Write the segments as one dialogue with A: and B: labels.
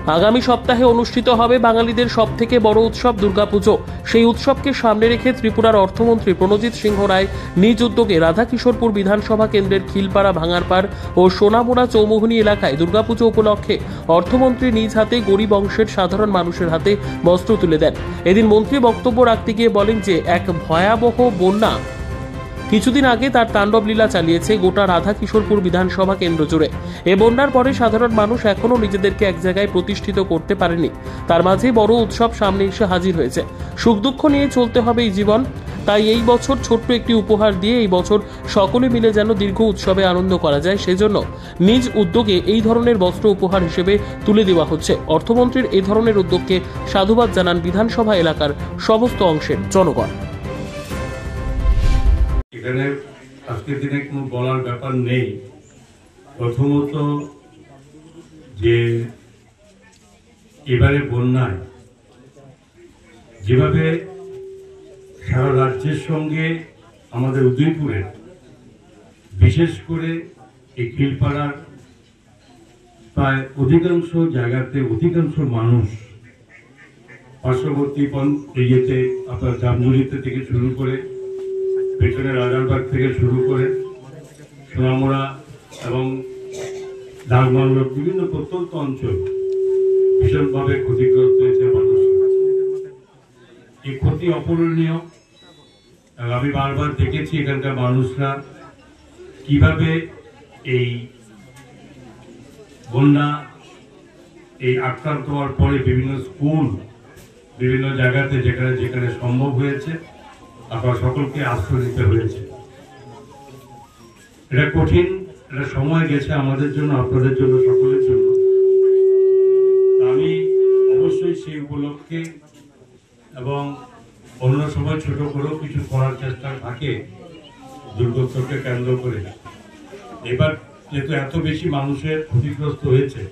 A: আগামী সপ্তাহে অনুষ্ঠিত হবে বাঙালিদের সবথেকে বড় উৎসব দুর্গাপুজো। সেই উৎসবকে সামনে রেখে ত্রিপুরার অর্থমন্ত্রী প্রণজিৎ সিংহ রায় নিজ উদ্যোগে রাধাকিশোরপুর বিধানসভা কেন্দ্রের খিলপাড়া, ভাঙারপাড় ও সোনামুড়া চৌমুহনী এলাকায় দুর্গাপুজো উপলক্ষে অর্থমন্ত্রী নিজ হাতে গরিব অংশের সাধারণ মানুষের হাতে বস্ত্র তুলে দেন। এদিন মন্ত্রী বক্তব্য রাখতে গিয়ে বলেন যে এক ভয়াবহ বন্যা কিছুদিন আগে তার তাণ্ডব লীলা চালিয়েছে গোটা রাধাকিশোরপুর বিধানসভা কেন্দ্র জুড়ে। এ বন্যার পরে সাধারণ মানুষ এখনো নিজেদেরকে এক জায়গায় প্রতিষ্ঠিত করতে পারেনি। তার মাঝে বড় উৎসব সামনে এসে হাজির হয়েছে। সুখ দুঃখ নিয়ে চলতে হবে এই জীবন। তাই এই বছর ছোট্ট একটি উপহার দিয়ে এই বছর সকলে মিলে যেন দীর্ঘ উৎসবে আনন্দ করা যায়, সেজন্য নিজ উদ্যোগে এই ধরনের বস্ত্র উপহার হিসেবে তুলে দেওয়া হচ্ছে। অর্থমন্ত্রীর এই ধরনের উদ্যোগকে সাধুবাদ জানান বিধানসভা এলাকার সমস্ত অংশের জনগণ।
B: এখানে আজকের দিনে কোনো বলার ব্যাপার নেই। প্রথমত যে এবারে বন্যায় যেভাবে সারা রাজ্যের সঙ্গে আমাদের উদয়পুরের বিশেষ করে এই খিলপাড়ার প্রায় অধিকাংশ জায়গাতে অধিকাংশ মানুষ পার্শ্ববর্তী এরিয়াতে আপনার জামজুরিতে থেকে শুরু করে পেছনে রাজারবাগ থেকে শুরু করে সোনামুড়া এবং ডাকবাংল বিভিন্ন প্রত্যন্ত অঞ্চল ভীষণভাবে ক্ষতিগ্রস্ত হয়েছে মানুষ। এই ক্ষতি অপূরণীয়। আমি বারবার দেখেছি এখানকার মানুষরা কিভাবে এই বন্যা এই আক্রান্ত হওয়ার পরে বিভিন্ন স্কুল বিভিন্ন জায়গাতে যেখানে যেখানে সম্ভব হয়েছে আপনার সকলকে আশ্রয় নিতে হয়েছে। এটা কঠিন, এটা সময় গেছে আমাদের জন্য, আপনাদের জন্য, সকলের জন্য। আমি অবশ্যই সেই উপলক্ষে এবং অন্য সময় ছোট করেও কিছু করার চেষ্টা থাকে দুর্গোৎসবকে কেন্দ্র করে। এবার যেহেতু এত বেশি মানুষের ক্ষতিগ্রস্ত হয়েছে,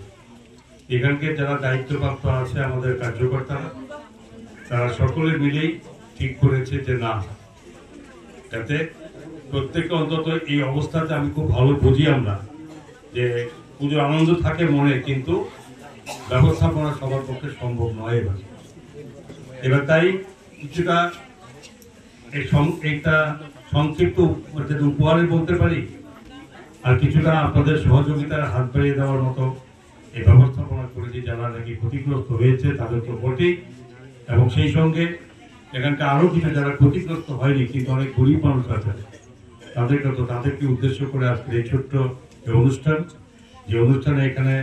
B: এখানকার যারা দায়িত্বপ্রাপ্ত আছে আমাদের কার্যকর্তারা, তারা সকলে মিলেই ঠিক করেছে যে না, যাতে প্রত্যেকে অন্তত এই অবস্থাতে আমি খুব ভালো বুঝি আমরা যে পুজোর আনন্দ থাকে মনে, কিন্তু ব্যবস্থাপনা সবার পক্ষে সম্ভব নয়। এবার তাই কিছুটা এইটা সংক্ষিপ্ত উপহারে বলতে পারি, আর কিছুটা আপনাদের সহযোগিতার হাত বাড়িয়ে দেওয়ার মতো এই ব্যবস্থাপনা করেছি যারা নাকি ক্ষতিগ্রস্ত হয়েছে তাদের তো বটেই, এবং সেই সঙ্গে এখানটা আরো কিছু যারা ক্ষতিগ্রস্ত হয়নি কিন্তু অনেক গরিব মানুষ আছে তাদেরকে উদ্দেশ্য করে আজকে এই ছোট্ট অনুষ্ঠানে এখানে